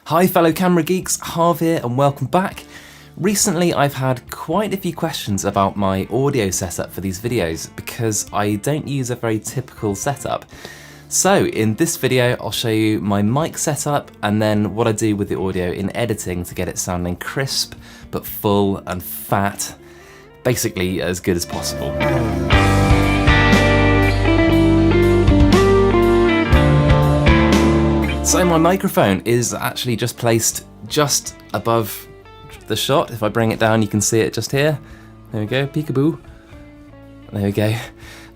Hi fellow camera geeks, Harv here and welcome back. Recently I've had quite a few questions about my audio setup for these videos because I don't use a very typical setup. So in this video I'll show you my mic setup and then what I do with the audio in editing to get it sounding crisp but full and fat, basically as good as possible. So my microphone is actually just placed just above the shot. If I bring it down, you can see it just here. There we go, peekaboo. There we go.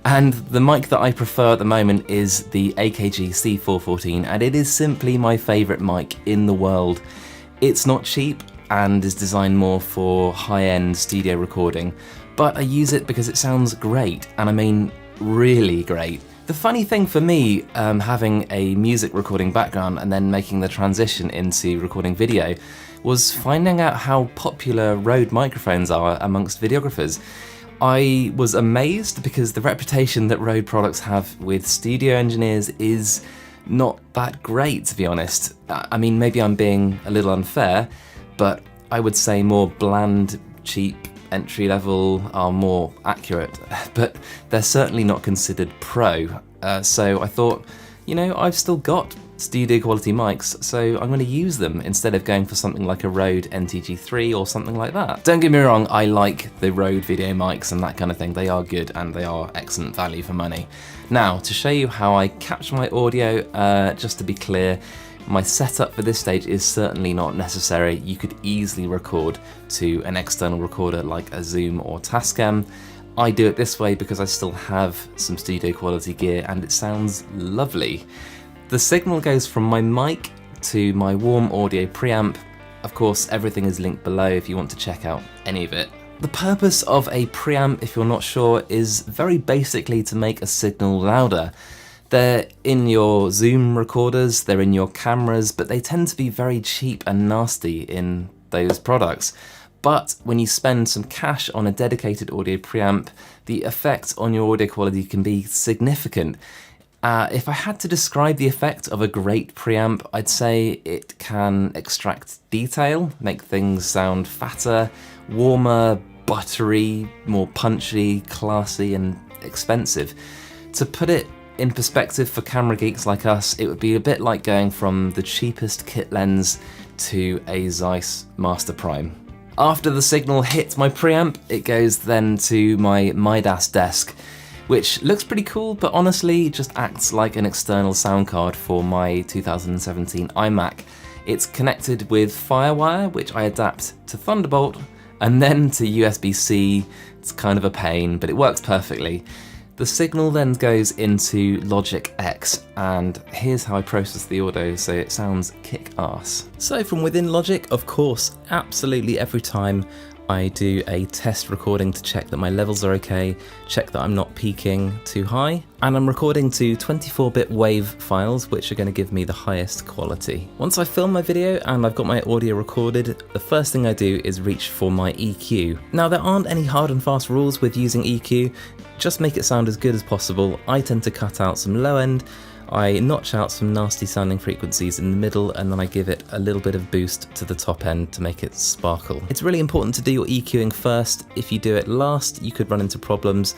And the mic that I prefer at the moment is the AKG C414, and it is simply my favorite mic in the world. It's not cheap and is designed more for high-end studio recording, but I use it because it sounds great, and I mean really great. The funny thing for me, having a music recording background and then making the transition into recording video, was finding out how popular Rode microphones are amongst videographers. I was amazed because the reputation that Rode products have with studio engineers is not that great, to be honest. I mean, maybe I'm being a little unfair, but I would say more bland, cheap, entry level are more accurate, but they're certainly not considered pro. So I thought, you know, I've still got studio quality mics, so I'm going to use them instead of going for something like a Rode NTG3 or something like that. Don't get me wrong, I like the Rode video mics and that kind of thing. They are good and they are excellent value for money. Now, to show you how I capture my audio, just to be clear, my setup for this stage is certainly not necessary. You could easily record to an external recorder like a Zoom or Tascam. I do it this way because I still have some studio quality gear and it sounds lovely. The signal goes from my mic to my Warm Audio preamp. Of course, everything is linked below if you want to check out any of it. The purpose of a preamp, if you're not sure, is very basically to make a signal louder. They're in your Zoom recorders, they're in your cameras, but they tend to be very cheap and nasty in those products. But when you spend some cash on a dedicated audio preamp, the effect on your audio quality can be significant. If I had to describe the effect of a great preamp, I'd say it can extract detail, make things sound fatter, warmer, buttery, more punchy, classy and expensive. To put it in perspective for camera geeks like us, it would be a bit like going from the cheapest kit lens to a Zeiss Master Prime. After the signal hits my preamp, it goes then to my Midas desk, which looks pretty cool, but honestly just acts like an external sound card for my 2017 iMac. It's connected with FireWire, which I adapt to Thunderbolt, and then to USB-C. It's kind of a pain, but it works perfectly. The signal then goes into Logic X, and here's how I process the audio so it sounds kick-ass. So from within Logic, of course, absolutely every time I do a test recording to check that my levels are okay, check that I'm not peaking too high, and I'm recording to 24-bit WAV files, which are going to give me the highest quality. Once I film my video and I've got my audio recorded, the first thing I do is reach for my EQ. Now, there aren't any hard and fast rules with using EQ, just make it sound as good as possible. I tend to cut out some low end, I notch out some nasty sounding frequencies in the middle, and then I give it a little bit of boost to the top end to make it sparkle. It's really important to do your EQing first. If you do it last, you could run into problems.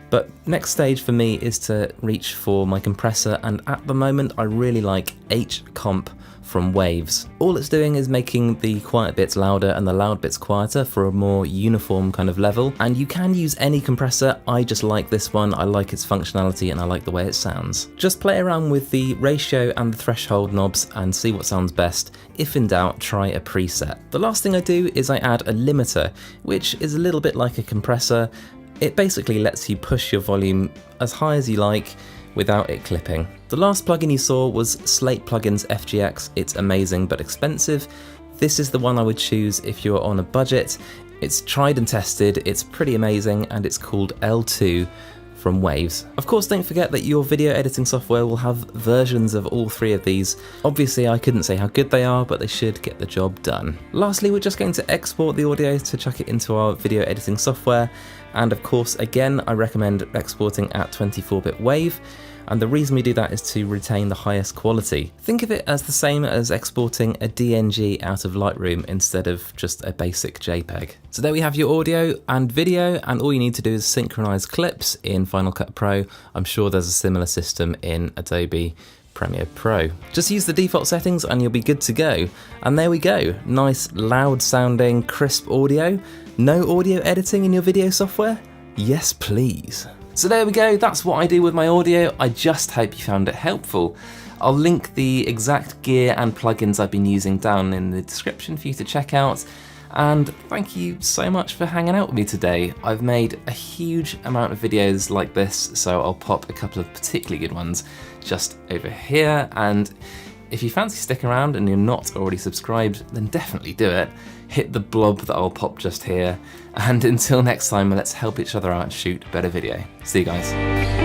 But next stage for me is to reach for my compressor, and at the moment I really like H-Comp from Waves. All it's doing is making the quiet bits louder and the loud bits quieter for a more uniform kind of level, and you can use any compressor. I just like this one, I like its functionality and I like the way it sounds. Just play around with the ratio and the threshold knobs and see what sounds best. If in doubt, try a preset. The last thing I do is I add a limiter, which is a little bit like a compressor. It basically lets you push your volume as high as you like without it clipping. The last plugin you saw was Slate Plugins FGX. It's amazing but expensive. This is the one I would choose if you're on a budget. It's tried and tested, it's pretty amazing, and it's called L2 from Waves. Of course, don't forget that your video editing software will have versions of all three of these. Obviously, I couldn't say how good they are, but they should get the job done. Lastly, we're just going to export the audio to chuck it into our video editing software. And of course, again, I recommend exporting at 24-bit WAV. and the reason we do that is to retain the highest quality. Think of it as the same as exporting a DNG out of Lightroom instead of just a basic JPEG. So there we have your audio and video, and all you need to do is synchronize clips in Final Cut Pro. I'm sure there's a similar system in Adobe Premiere Pro. Just use the default settings and you'll be good to go. And there we go, nice loud sounding crisp audio. No audio editing in your video software? Yes please. So there we go, that's what I do with my audio. I just hope you found it helpful. I'll link the exact gear and plugins I've been using down in the description for you to check out. And thank you so much for hanging out with me today. I've made a huge amount of videos like this, so I'll pop a couple of particularly good ones just over here. And if you fancy sticking around and you're not already subscribed, then definitely do it. Hit the blob that I'll pop just here. And until next time, let's help each other out and shoot better video. See you guys.